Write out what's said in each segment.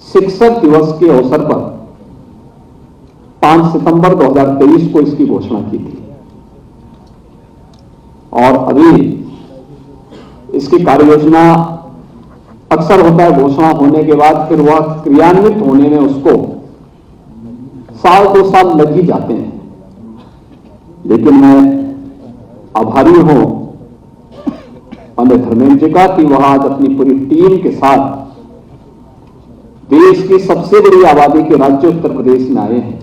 शिक्षक दिवस के अवसर पर 5 सितंबर 2023 को इसकी घोषणा की थी और अभी इसकी कार्य योजना अक्सर होता है घोषणा होने के बाद फिर वह क्रियान्वित होने में उसको साल 2 साल लग ही जाते हैं। लेकिन मैं आभारी हूं पंडित धर्मेंद्र जी का कि वह आज अपनी पूरी टीम के साथ देश की सबसे बड़ी आबादी के राज्य उत्तर प्रदेश में आए हैं,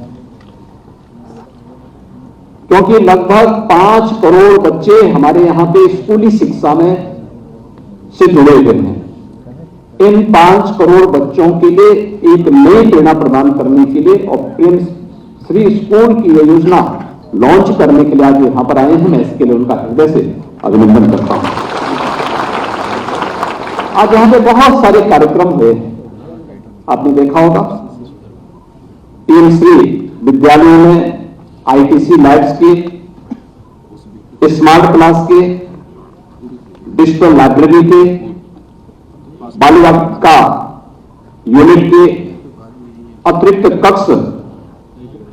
क्योंकि लगभग 5 करोड़ बच्चे हमारे यहां पे स्कूली शिक्षा में से जुड़े हुए हैं। इन 5 करोड़ बच्चों के लिए एक नई प्रेरणा प्रदान करने के लिए और प्रेम श्री स्कूल की योजना लॉन्च करने के लिए आज यहां पर आए हैं। मैं इसके लिए उनका हृदय से अभिनंदन करता हूं। आज यहां पे बहुत सारे कार्यक्रम हुए हैं, आपने देखा होगा। प्रेम श्री विद्यालयों में आईटीसी लैब्स के, स्मार्ट क्लास के, डिजिटल लाइब्रेरी के, बालिका का यूनिट के, अतिरिक्त कक्ष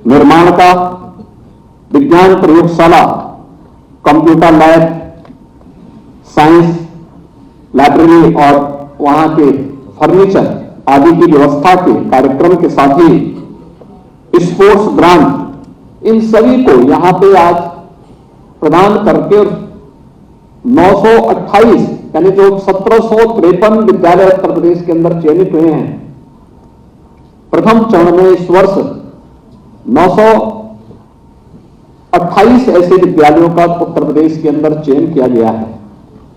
निर्माण का, विज्ञान प्रयोगशाला, कंप्यूटर लैब, साइंस लाइब्रेरी और वहां के फर्नीचर आदि की व्यवस्था के कार्यक्रम के साथ ही स्पोर्ट्स ग्रांट, इन सभी को यहां पे आज प्रदान करके 928 यानी जो 1753 विद्यालय उत्तर प्रदेश के अंदर चयनित हुए हैं, प्रथम चरण में इस वर्ष 928 ऐसे विद्यालयों का उत्तर प्रदेश के अंदर चयन किया गया है,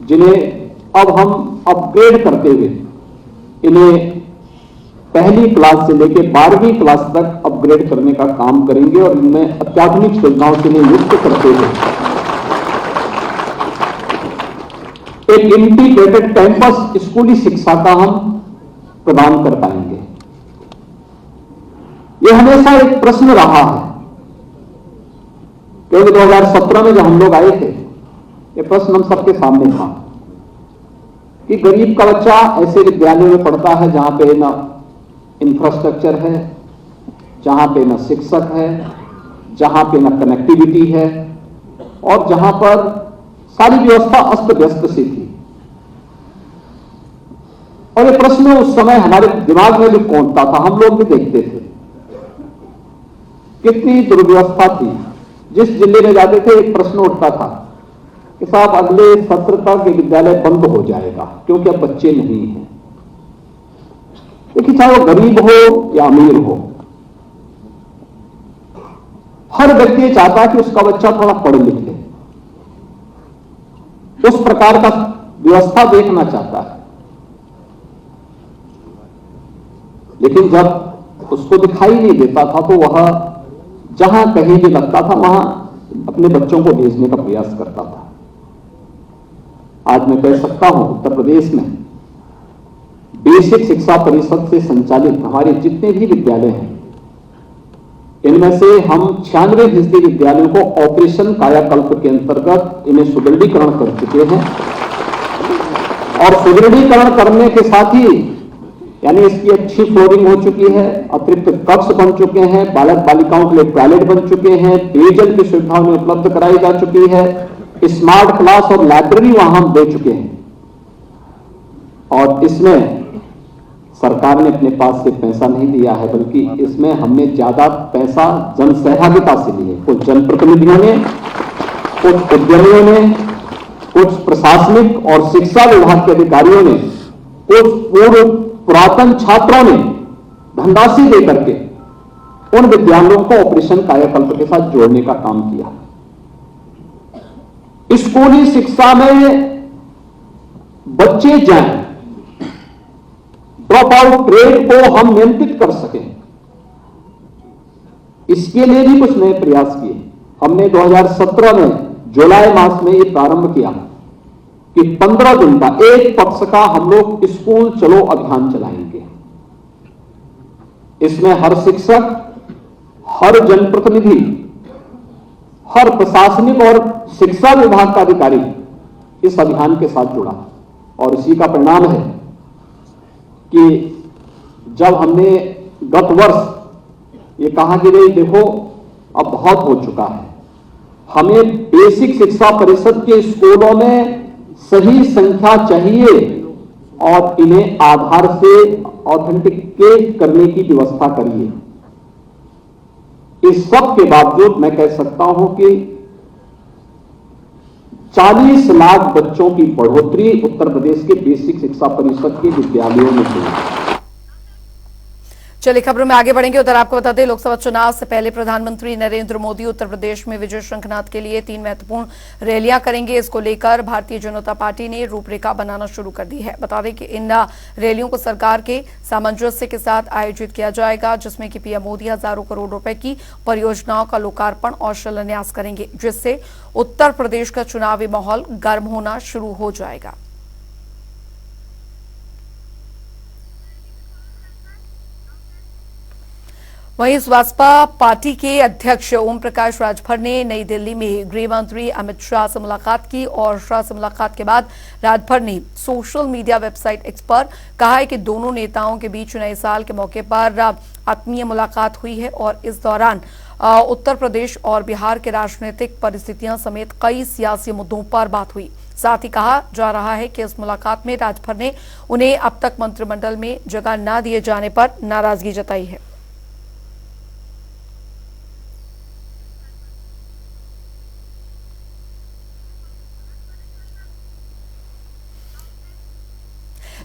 जिन्हें अब हम अपग्रेड करते हुए इन्हें पहली क्लास से लेकर 12वीं क्लास तक अपग्रेड करने का काम करेंगे और इनमें अत्याधुनिक सुविधाओं से इन्हें युक्त करते हुए एक इंटीग्रेटेड कैंपस स्कूली शिक्षा का हम प्रदान कर पाएंगे। यह हमेशा एक प्रश्न रहा है, क्योंकि 2017 में जब हम लोग आए थे, यह प्रश्न हम सबके सामने था कि गरीब का बच्चा ऐसे विद्यालयों में पढ़ता है जहां पे ना इंफ्रास्ट्रक्चर है, जहां पे ना शिक्षक है, जहां पे ना कनेक्टिविटी है और जहां पर सारी व्यवस्था अस्त व्यस्त सी थी। और ये प्रश्न उस समय हमारे दिमाग में भी कौंधता था, हम लोग भी देखते थे कितनी दुर्व्यवस्था थी। जिस जिले में जाते थे एक प्रश्न उठता था कि साहब अगले सत्र तक ये विद्यालय बंद हो जाएगा क्योंकि अब बच्चे नहीं हैं। देखिए, चाहे वो गरीब हो या अमीर हो, हर व्यक्ति चाहता है कि उसका बच्चा थोड़ा पढ़ लिख ले, उस प्रकार का व्यवस्था देखना चाहता है। लेकिन जब उसको दिखाई नहीं देता था तो वह जहां कहीं भी लगता था वहां अपने बच्चों को भेजने का प्रयास करता था। आज मैं कह सकता हूं उत्तर प्रदेश में बेसिक शिक्षा परिषद से संचालित हमारे जितने भी विद्यालय हैं, इनमें से हम 96% विद्यालयों को ऑपरेशन कायाकल्प के अंतर्गत इन्हें सुदृढ़ीकरण कर चुके हैं। और सुदृढ़ीकरण करने के साथ ही यानी इसकी अच्छी फ्लोरिंग हो चुकी है, अतिरिक्त कक्ष बन चुके हैं, बालक बालिकाओं के लिए टॉयलेट बन चुके हैं, पेयजल की सुविधा उन्हें उपलब्ध कराई जा चुकी है, स्मार्ट क्लास और लाइब्रेरी वहां हम दे चुके हैं। और इसमें सरकार ने अपने पास से पैसा नहीं दिया है, बल्कि इसमें हमने ज्यादा पैसा जन सहभागिता से लिए। कुछ जनप्रतिनिधियों ने, कुछ उद्यमियों ने, कुछ प्रशासनिक और शिक्षा विभाग के अधिकारियों ने, कुछ पूर्व पुरातन छात्रों ने धनराशि देकर के उन विद्यालयों को ऑपरेशन कायाकल्प के साथ जोड़ने का काम किया। स्कूली शिक्षा में बच्चे जाएं, ड्रॉप आउट रेट को हम नियंत्रित कर सकें, इसके लिए भी कुछ नए प्रयास किए। हमने 2017 में जुलाई मास में यह प्रारंभ किया कि 15 दिन का एक पक्ष का हम लोग स्कूल चलो अभियान चलाएंगे। इसमें हर शिक्षक, हर जनप्रतिनिधि, हर प्रशासनिक और शिक्षा विभाग का अधिकारी इस अभियान के साथ जुड़ा और इसी का परिणाम है कि जब हमने गत वर्ष ये कहा कि नहीं देखो अब बहुत हो चुका है, हमें बेसिक शिक्षा परिषद के स्कूलों में सही संख्या चाहिए और इन्हें आधार से ऑथेंटिकेट करने की व्यवस्था करिए। इस सब के बावजूद मैं कह सकता हूं कि 40 लाख बच्चों की बढ़ोतरी उत्तर प्रदेश के बेसिक शिक्षा परिषद के विद्यालयों में हुई। चलिए खबरों में आगे बढ़ेंगे। उधर आपको बता दें, लोकसभा चुनाव से पहले प्रधानमंत्री नरेंद्र मोदी उत्तर प्रदेश में विजय शंखनाद के लिए 3 महत्वपूर्ण रैलियां करेंगे। इसको लेकर भारतीय जनता पार्टी ने रूपरेखा बनाना शुरू कर दी है। बता दें कि इन रैलियों को सरकार के सामंजस्य के साथ आयोजित किया जाएगा, जिसमें कि पीएम मोदी हजारों करोड़ रुपए की परियोजनाओं का लोकार्पण और शिलान्यास करेंगे, जिससे उत्तर प्रदेश का चुनावी माहौल गर्म होना शुरू हो जाएगा। वहीं बसपा पार्टी के अध्यक्ष ओम प्रकाश राजभर ने नई दिल्ली में गृह मंत्री अमित शाह से मुलाकात की और शाह से मुलाकात के बाद राजभर ने सोशल मीडिया वेबसाइट एक्स पर कहा है कि दोनों नेताओं के बीच नए साल के मौके पर आत्मीय मुलाकात हुई है और इस दौरान उत्तर प्रदेश और बिहार के राजनीतिक परिस्थितियां समेत कई सियासी मुद्दों पर बात हुई। साथ ही कहा जा रहा है कि इस मुलाकात में राजभर ने उन्हें अब तक मंत्रिमंडल में जगह न दिए जाने पर नाराजगी जताई है।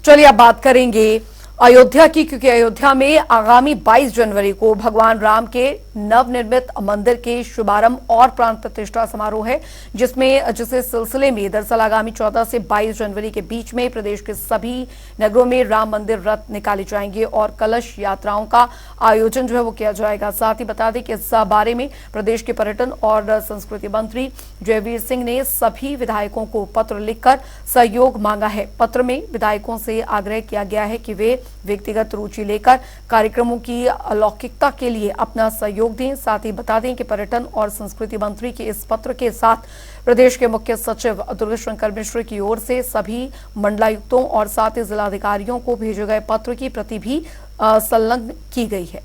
चलिए अब बात करेंगे अयोध्या की, क्योंकि अयोध्या में आगामी 22 जनवरी को भगवान राम के नवनिर्मित मंदिर के शुभारंभ और प्राण प्रतिष्ठा समारोह है, जिसे सिलसिले में दरअसल आगामी 14 से 22 जनवरी के बीच में प्रदेश के सभी नगरों में राम मंदिर रथ निकाले जाएंगे और कलश यात्राओं का आयोजन जो है वो किया जाएगा। साथ ही बता दें कि इस बारे में प्रदेश के पर्यटन और संस्कृति मंत्री जयवीर सिंह ने सभी विधायकों को पत्र लिखकर सहयोग मांगा है। पत्र में विधायकों से आग्रह किया गया है कि वे व्यक्तिगत रुचि लेकर कार्यक्रमों की अलौकिकता के लिए अपना सहयोग दें। साथ ही बता दें कि पर्यटन और संस्कृति मंत्री के इस पत्र के साथ प्रदेश के मुख्य सचिव दुर्गाशंकर मिश्र की ओर से सभी मंडलायुक्तों और साथ ही जिलाधिकारियों को भेजे गए पत्र की प्रति भी संलग्न की गई है।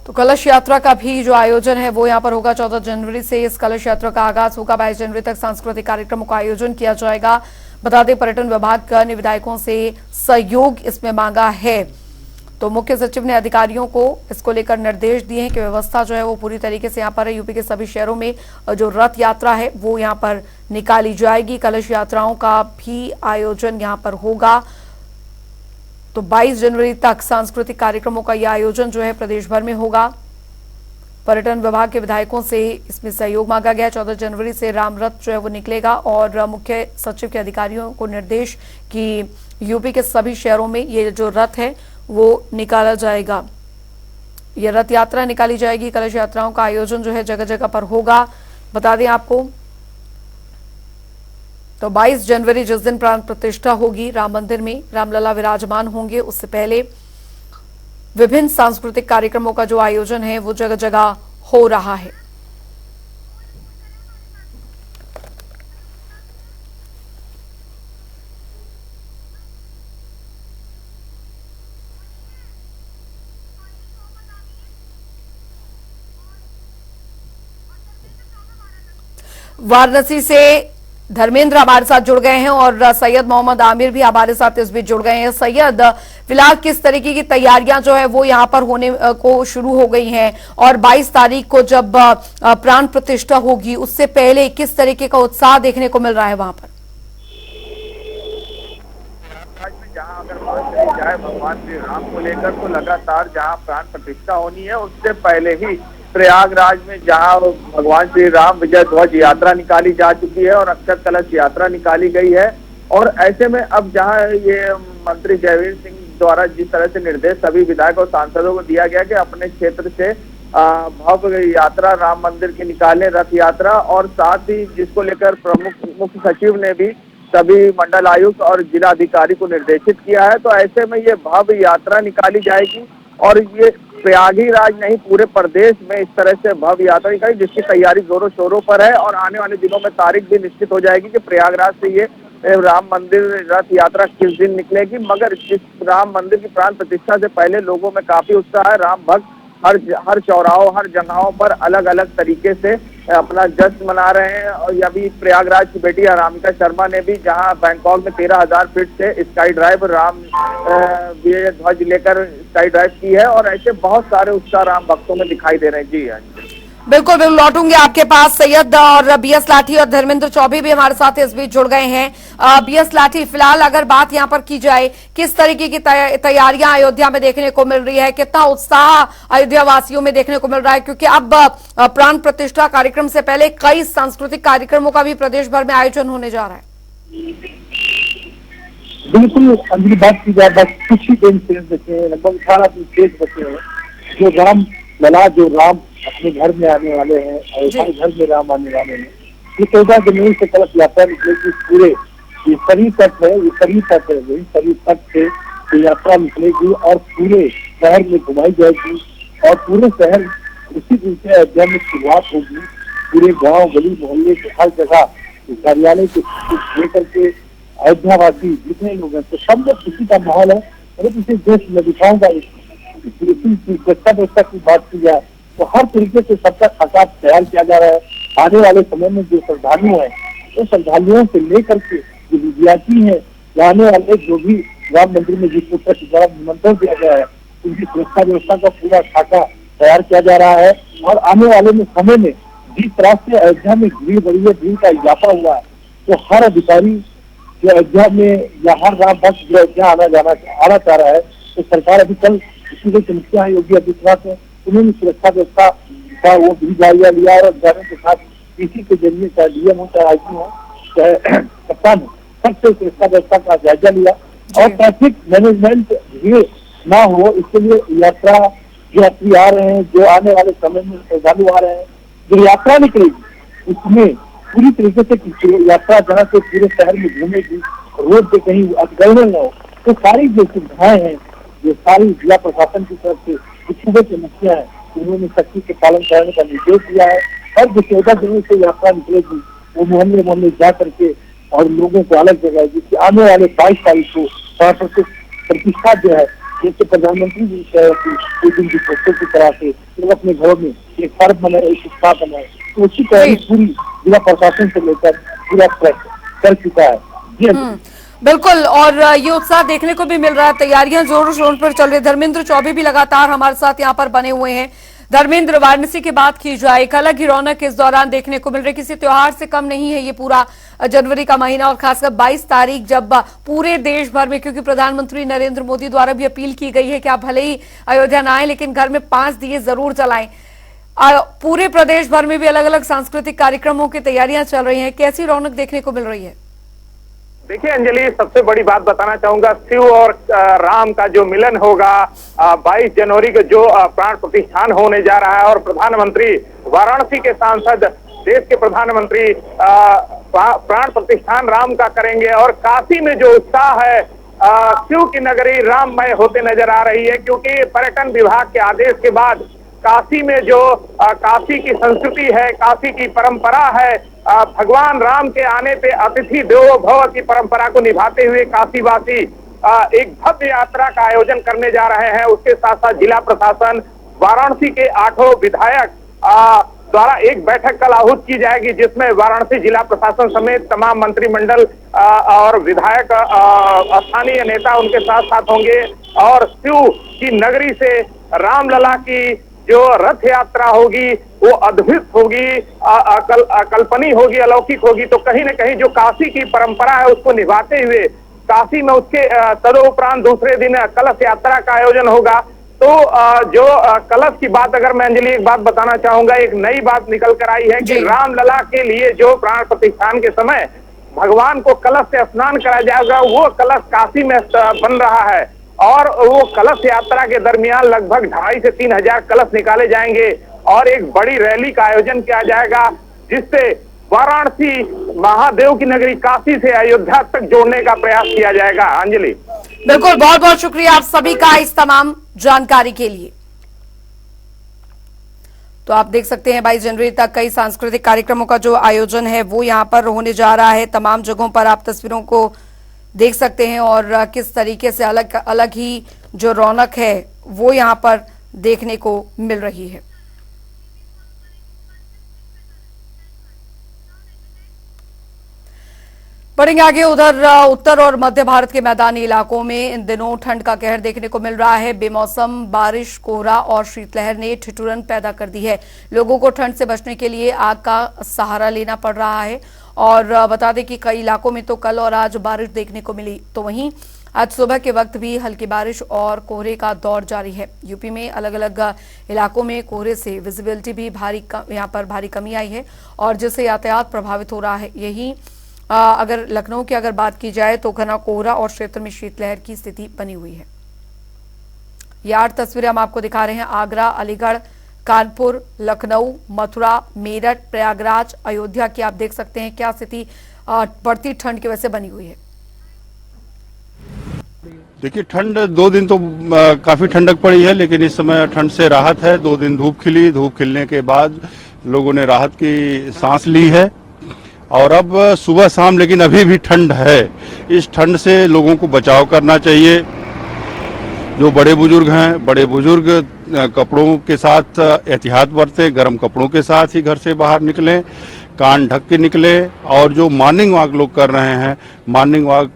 तो कलश यात्रा का भी जो आयोजन है वो यहाँ पर होगा। 14 जनवरी से इस कलश यात्रा का आगाज होगा। 22 जनवरी तक सांस्कृतिक कार्यक्रमों का आयोजन किया जाएगा। बता दें पर्यटन विभाग ने विधायकों से सहयोग इसमें मांगा है। तो मुख्य सचिव ने अधिकारियों को इसको लेकर निर्देश दिए हैं कि व्यवस्था जो है वो पूरी तरीके से यहाँ पर है। यूपी के सभी शहरों में जो रथ यात्रा है वो यहाँ पर निकाली जाएगी। कलश यात्राओं का भी आयोजन यहाँ पर होगा। तो 22 जनवरी तक सांस्कृतिक कार्यक्रमों का यह आयोजन जो है प्रदेश भर में होगा। पर्यटन विभाग के विधायकों से इसमें सहयोग मांगा गया। 14 जनवरी से राम रथ जो है वो निकलेगा और मुख्य सचिव के अधिकारियों को निर्देश कि यूपी के सभी शहरों में ये जो रथ है वो निकाला जाएगा। ये रथ यात्रा निकाली जाएगी। कलश यात्राओं का आयोजन जो है जगह जगह पर होगा। बता दें आपको, तो 22 जनवरी जिस दिन प्राण प्रतिष्ठा होगी राम मंदिर में रामलला विराजमान होंगे, उससे पहले विभिन्न सांस्कृतिक कार्यक्रमों का जो आयोजन है वो जगह जगह हो रहा है। वाराणसी से धर्मेंद्र हमारे साथ जुड़ गए हैं और सैयद मोहम्मद आमिर भी हमारे साथ इस बीच जुड़ गए हैं। सैयद, फिलहाल किस तरीके की तैयारियां जो है वो यहां पर होने को शुरू हो गई हैं और 22 तारीख को जब प्राण प्रतिष्ठा होगी उससे पहले किस तरीके का उत्साह देखने को मिल रहा है वहां पर? जहां अगर बात करी जाए भगवान श्री राम को लेकर, तो लगातार जहां प्राण प्रतिष्ठा होनी है उससे पहले ही प्रयागराज में जहां भगवान श्री राम विजय ध्वज यात्रा निकाली जा चुकी है और अक्षर कलश यात्रा निकाली गई है। और ऐसे में अब जहां ये मंत्री जयवीर सिंह द्वारा जिस तरह से निर्देश सभी विधायक और सांसदों को दिया गया कि अपने क्षेत्र से भव्य यात्रा राम मंदिर की निकालें, रथ यात्रा, और साथ ही जिसको लेकर प्रमुख मुख्य सचिव ने भी सभी मंडल आयुक्त और जिलाधिकारी को निर्देशित किया है। तो ऐसे में ये भव्य यात्रा निकाली जाएगी और ये प्रयागराज नहीं पूरे प्रदेश में इस तरह से भव्य यात्रा निकाली, जिसकी तैयारी जोरों शोरों पर है और आने वाले दिनों में तारीख भी निश्चित हो जाएगी कि प्रयागराज से ये राम मंदिर रथ यात्रा किस दिन निकलेगी। मगर इस राम मंदिर की प्राण प्रतिष्ठा से पहले लोगों में काफी उत्साह है। राम भक्त हर चौराहों, हर जगहों पर अलग अलग तरीके से अपना जश्न मना रहे हैं। और अभी प्रयागराज की बेटी अनामिका शर्मा ने भी, जहां बैंकॉक में 13,000 फीट से स्काई ड्राइव राम विजय ध्वज लेकर स्काई ड्राइव की है, और ऐसे बहुत सारे उत्साह राम भक्तों में दिखाई दे रहे हैं। जी हाँ, बिल्कुल बिल्कुल लौटूंगे आपके पास। सैयद और बीएस लाठी और धर्मेंद्र चौबे भी हमारे साथ इस बीच जुड़ गए हैं। बीएस लाठी, फिलहाल अगर बात यहां पर की जाए, किस तरीके की तैयारियां अयोध्या में देखने को मिल रही है, कितना उत्साह अयोध्या वासियों में देखने को मिल रहा है, क्योंकि अब प्राण प्रतिष्ठा कार्यक्रम से पहले कई सांस्कृतिक कार्यक्रमों का भी प्रदेश भर में आयोजन होने जा रहा है। बिल्कुल अंजलि, बात की जाए बस कुछ ही दिन से बचे, लगभग 18 दिन शेष बचे हैं। जो राम लला, जो राम अपने घर में आने वाले हैं, अयोध्या घर में राम आने वाले हैं, ये 14 जनवरी से कलश यात्रा निकलेगी। पूरे ये शरीर तक है, ये शरीर तक है, वही शरीर तक से ये यात्रा निकलेगी और पूरे शहर में घुमाई जाएगी। और पूरे शहर उसी दिन से अयोध्या में शुरुआत होगी। पूरे गांव, गली मोहल्ले के हर जगह कार्यालय के लेकर के अयोध्यावासी जितने लोग हैं, तो सब लोग खुशी का माहौल है। अगर इसे देश में दिखाऊंगा, सुरक्षा व्यवस्था की बात की जाए तो हर तरीके से सबका खाका तैयार किया जा रहा है। आने वाले समय में जो श्रद्धालु हैं, तो श्रद्धालुओं से लेकर के जो विद्यार्थी हैं, आने वाले जो भी राम मंदिर में जिसको द्वारा निमंत्रण दिया गया है, उनकी सुरक्षा व्यवस्था का पूरा खाका तैयार किया जा रहा है। और आने वाले में समय में जिस तरह से अयोध्या में भीड़ बढ़ी है, भीड़ का इजाफा हुआ है, तो हर अधिकारी जो अयोध्या में या हर राम भक्त जो अयोध्या आना चाह रहा है, तो सरकार अभी कल इसी को समस्या है योगी आदित्यनाथ ने, उन्होंने सुरक्षा व्यवस्था का वो भी जायजा लिया और अधिकारियों के साथ इसी के जरिए चाहे डीएम हो, चाहे आईजी हो, चाहे कप्तान हो, सबसे सुरक्षा व्यवस्था का जायजा लिया। और ट्रैफिक मैनेजमेंट भीड़ ना हो, इसके लिए यात्रा जो यात्री आ रहे हैं, जो आने वाले समय में श्रद्धालु आ रहे हैं, जो यात्रा निकलेगी उसमें पूरी तरीके से यात्रा जहाँ से पूरे शहर में घूमेगी, रोड पे कहीं अतिक्रमण न हो, तो सारी जो सुविधाएं हैं, ये सारी जिला प्रशासन की तरफ से सूबे की समस्या है, उन्होंने सख्ती से पालन कराने का निर्देश दिया है। और जो 14 जनवरी से यात्रा निकलेगी, वो मोहल्ले मोहल्ले जा करके और लोगों को अलग जगाएगी कि आने वाले 22 तारीख को प्रतिष्ठा जो है, जैसे प्रधानमंत्री जी एक दिन की फोटो की तरह से लोग अपने घरों में एक पर्व मनाए, एक उत्साह बनाए, तो उसकी तैयारी पूरी जिला प्रशासन से लेकर पूरा कर चुका है। जी बिल्कुल, और ये उत्साह देखने को भी मिल रहा है, तैयारियां जोरों शोरों पर चल रही है। धर्मेंद्र चौबे भी लगातार हमारे साथ यहाँ पर बने हुए हैं। धर्मेंद्र, वाराणसी की बात की जाए, एक अलग ही रौनक इस दौरान देखने को मिल रही, किसी त्योहार से कम नहीं है ये पूरा जनवरी का महीना, और खासकर 22 तारीख जब पूरे देश भर में, क्योंकि प्रधानमंत्री नरेंद्र मोदी द्वारा भी अपील की गई है कि आप भले ही अयोध्या ना आए लेकिन घर में 5 दिए जरूर जलाएं। पूरे प्रदेश भर में भी अलग अलग सांस्कृतिक कार्यक्रमों की तैयारियां चल रही हैं, कैसी रौनक देखने को मिल रही है? देखिए अंजलि, सबसे बड़ी बात बताना चाहूंगा, शिव और राम का जो मिलन होगा 22 जनवरी को, जो प्राण प्रतिष्ठान होने जा रहा है, और प्रधानमंत्री वाराणसी के सांसद, देश के प्रधानमंत्री प्राण प्रतिष्ठान राम का करेंगे। और काशी में जो उत्साह है, शिव की नगरी राममय होते नजर आ रही है, क्योंकि पर्यटन विभाग के आदेश के बाद काशी में जो काशी की संस्कृति है, काशी की परंपरा है, भगवान राम के आने पे अतिथि देवो भव की परंपरा को निभाते हुए काशीवासी एक भव्य यात्रा का आयोजन करने जा रहे हैं। उसके साथ साथ जिला प्रशासन, वाराणसी के 8 विधायक द्वारा एक बैठक कल आहूत की जाएगी, जिसमें वाराणसी जिला प्रशासन समेत तमाम मंत्रिमंडल और विधायक, स्थानीय नेता उनके साथ साथ होंगे। और शिव की नगरी से रामलला की जो रथ यात्रा होगी वो अद्भुत होगी, अकल्पनीय होगी, अलौकिक होगी। तो कहीं न कहीं जो काशी की परंपरा है उसको निभाते हुए काशी में उसके तदोपरांत दूसरे दिन कलश यात्रा का आयोजन होगा। तो जो कलश की बात, अगर मैं अंजलि एक बात बताना चाहूंगा, एक नई बात निकल कर आई है कि रामलला के लिए जो प्राण प्रतिष्ठान के समय भगवान को कलश से स्नान कराया जाएगा, वो कलश काशी में बन रहा है। और वो कलश यात्रा के दरमियान लगभग 2,500 से 3,000 कलश निकाले जाएंगे और एक बड़ी रैली का आयोजन किया जाएगा, जिससे वाराणसी महादेव की नगरी काशी से अयोध्या तक जोड़ने का प्रयास किया जाएगा। अंजलि, बिल्कुल, बहुत बहुत शुक्रिया आप सभी का इस तमाम जानकारी के लिए। तो आप देख सकते हैं 22 जनवरी तक कई सांस्कृतिक कार्यक्रमों का जो आयोजन है वो यहाँ पर होने जा रहा है। तमाम जगहों पर आप तस्वीरों को देख सकते हैं और किस तरीके से अलग अलग ही जो रौनक है वो यहाँ पर देखने को मिल रही है। बढ़ेंगे आगे, उधर उत्तर और मध्य भारत के मैदानी इलाकों में इन दिनों ठंड का कहर देखने को मिल रहा है। बेमौसम बारिश, कोहरा और शीतलहर ने ठिठुरन पैदा कर दी है। लोगों को ठंड से बचने के लिए आग का सहारा लेना पड़ रहा है। और बता दें कि कई इलाकों में तो कल और आज बारिश देखने को मिली, तो वहीं आज सुबह के वक्त भी हल्की बारिश और कोहरे का दौर जारी है। यूपी में अलग अलग इलाकों में कोहरे से विजिबिलिटी भी यहाँ पर भारी कमी आई है और जिससे यातायात प्रभावित हो रहा है। यही अगर लखनऊ की अगर बात की जाए तो घना कोहरा और क्षेत्र में शीतलहर की स्थिति बनी हुई है। ये 8 तस्वीरें हम आपको दिखा रहे हैं। आगरा, अलीगढ़, कानपुर, लखनऊ, मथुरा, मेरठ, प्रयागराज, अयोध्या की आप देख सकते हैं क्या स्थिति बढ़ती ठंड की वजह से बनी हुई है। देखिए, ठंड 2 दिन तो काफी ठंडक पड़ी है, लेकिन इस समय ठंड से राहत है। 2 दिन धूप खिली, धूप खिलने के बाद लोगों ने राहत की सांस ली है और अब सुबह शाम लेकिन अभी भी ठंड है। इस ठंड से लोगों को बचाव करना चाहिए। जो बड़े बुजुर्ग हैं, बड़े बुजुर्ग कपड़ों के साथ एहतियात बरतें, गर्म कपड़ों के साथ ही घर से बाहर निकलें, कान ढक के निकलें। और जो मॉर्निंग वॉक लोग कर रहे हैं, मॉर्निंग वॉक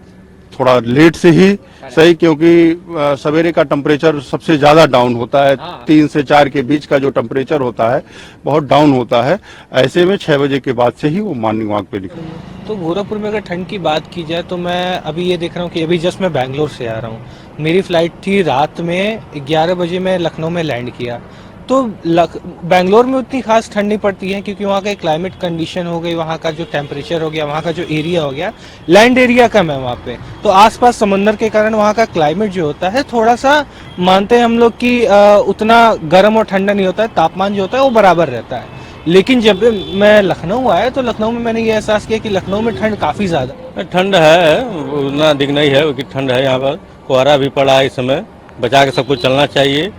थोड़ा लेट से ही सही, क्योंकि सवेरे का टेम्परेचर सबसे ज्यादा डाउन होता है। 3 से 4 के बीच का जो टेम्परेचर होता है बहुत डाउन होता है। ऐसे में 6 बजे के बाद से ही वो मॉर्निंग वॉक पे निकले। तो गोरखपुर में अगर ठंड की बात की जाए तो मैं अभी ये देख रहा हूँ कि अभी जस्ट मैं बैंगलोर से आ रहा हूँ। मेरी फ्लाइट थी रात में 11 बजे मैं लखनऊ में लैंड किया। तो बैंगलोर में उतनी खास ठंड नहीं पड़ती है क्योंकि वहाँ का क्लाइमेट कंडीशन हो गई, वहाँ का जो टेम्परेचर हो गया, वहाँ का जो एरिया हो गया, लैंड एरिया कम है वहाँ पे। तो आसपास समंदर के कारण वहाँ का क्लाइमेट जो होता है थोड़ा सा मानते हैं हम लोग कि उतना गर्म और ठंडा नहीं होता है, तापमान जो होता है वो बराबर रहता है। लेकिन जब मैं लखनऊ आया तो लखनऊ में मैंने ये एहसास किया कि लखनऊ में ठंड काफ़ी ज़्यादा ठंड है, उतना दिखना ही है कि ठंड है। यहाँ पर कोहरा भी पड़ा है, इस समय बचा के सब कुछ चलना चाहिए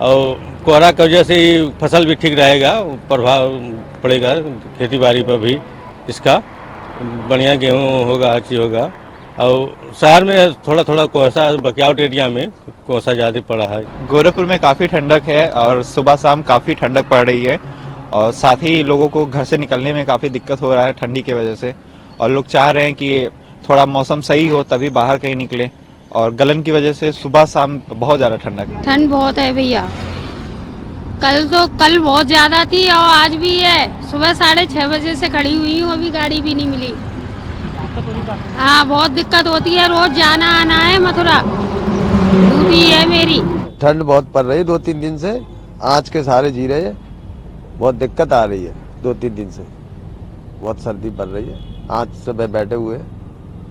और कोहरा की वजह से ही फसल भी ठीक रहेगा, प्रभाव पड़ेगा खेती बाड़ी पर भी। इसका बढ़िया गेहूँ होगा, अच्छी होगा। और शहर में थोड़ा थोड़ा कोसा, बकियाउट एरिया में कोसा ज़्यादा पड़ा है। गोरखपुर में काफ़ी ठंडक है और सुबह शाम काफ़ी ठंडक पड़ रही है और साथ ही लोगों को घर से निकलने में काफ़ी दिक्कत हो रहा है ठंडी की वजह से। और लोग चाह रहे हैं कि थोड़ा मौसम सही हो तभी बाहर कहीं निकले। और गलन की वजह से सुबह शाम बहुत ज़्यादा ठंड बहुत है भैया। कल बहुत ज्यादा थी और आज भी है। सुबह 6:30 बजे से खड़ी हुई हूँ, अभी गाड़ी भी नहीं मिली। हाँ, बहुत दिक्कत होती है, रोज जाना आना है मथुरा, ड्यूटी है मेरी। ठंड बहुत पड़ रही है 2-3 दिन से, आज के सारे जी रहे हैं। बहुत दिक्कत आ रही है 2-3 दिन से, बहुत सर्दी पड़ रही है। आज सुबह बैठे हुए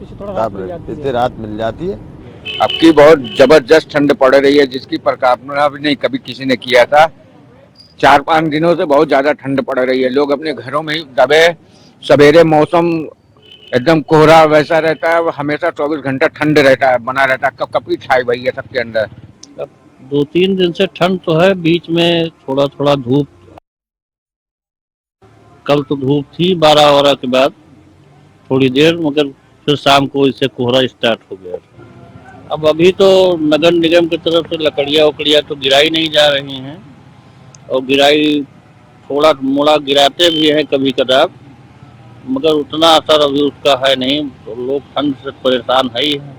इतनी रात मिल जाती है। अब की बहुत जबरदस्त ठंड पड़ रही है जिसकी प्रकल्पना भी नहीं कभी किसी ने किया था। 4-5 दिनों से बहुत ज्यादा ठंड पड़ रही है। लोग अपने घरों में ही दबे। सवेरे मौसम एकदम कोहरा वैसा रहता है, हमेशा 24 घंटा ठंड रहता है, बना रहता है। कपकपी छाई हुई है सबके अंदर। 2-3 दिन से ठंड तो है, बीच में थोड़ा थोड़ा धूप। कल तो धूप थी 12 के बाद थोड़ी देर, मगर फिर शाम को इससे कोहरा स्टार्ट हो गया। अब अभी तो नगर निगम की तरफ से लकड़ियाँ तो गिराई नहीं जा रही हैं और गिराई थोड़ा मोड़ा गिराते भी हैं कभी कदार, मगर उतना असर अभी उसका है नहीं। तो लोग ठंड से परेशान है ही है।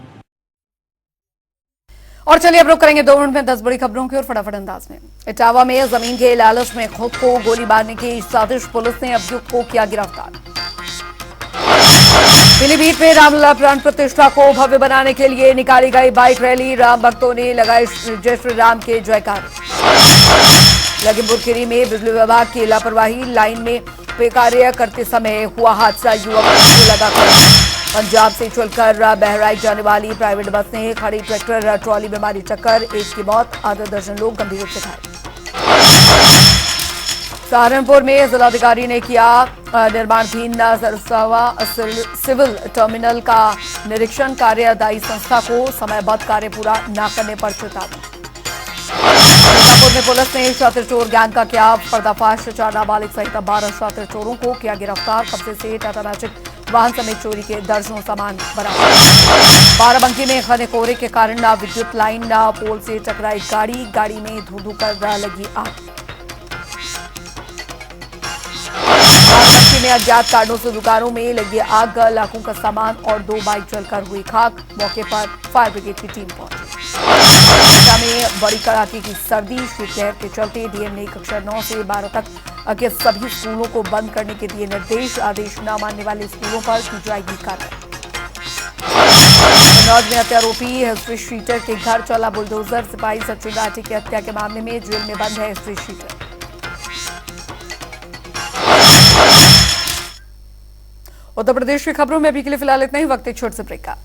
और चलिए अब रुक करेंगे 2 मिनट में 10 बड़ी खबरों की और फटाफट अंदाज में। इटावा में जमीन के लालच में खुद को गोली मारने की साजिश, पुलिस ने अभियुक्त को किया गिरफ्तार। पीलीभीत में रामलला प्राण प्रतिष्ठा को भव्य बनाने के लिए निकाली गई बाइक रैली, राम भक्तों ने लगाए जय श्री राम के जयकार। लखीमपुर खीरी में बिजली विभाग की लापरवाही, लाइन में कार्य करते समय हुआ हादसा, युवक को लगा करंट। पंजाब से चलकर बहराइच जाने वाली प्राइवेट बस ने खड़ी ट्रैक्टर ट्रॉली में मारी टक्कर, एक की मौत, आधा दर्जन लोग गंभीर रूप से घायल। सहारनपुर में जिलाधिकारी ने किया निर्माणाधीन सरसावा सिविल टर्मिनल का निरीक्षण, कार्यदायी संस्था को समयबद्ध कार्य पूरा न करने पर चेतावनी। में पुलिस ने शातिर चोर गैंग का किया पर्दाफाश। 4 नाबालिग सहित 12 शातिर चोरों को किया गिरफ्तार। कब्जे से टाटा मैजिक वाहन समेत चोरी के दर्जनों सामान बरामद। बाराबंकी में घने कोहरे के कारण विद्युत लाइन पोल से टकराई गाड़ी में धू कर लगी आग। बाराबंकी में अज्ञात कारणों से दुकानों में लगी आग, लाखों का सामान और 2 बाइक जलकर हुई खाक। मौके पर फायर ब्रिगेड की टीम पहुंची। कोटा में बड़ी कड़ाके की सर्दी, शीतलहर के चलते डीएम ने कक्षा 9 से 12 तक के सभी स्कूलों को बंद करने के दिए निर्देश। आदेश न मानने वाले स्कूलों पर की जाएगी कार्रवाई। कन्नौज में हत्या आरोपी हिस्ट्री शीटर के घर चला बुलडोजर। सिपाही सचिन राठी की हत्या के मामले में जेल में बंद है हिस्ट्री शीटर। उत्तर प्रदेश की खबरों में अभी के लिए फिलहाल इतना ही। वक्त एक छोटे से ब्रेक का।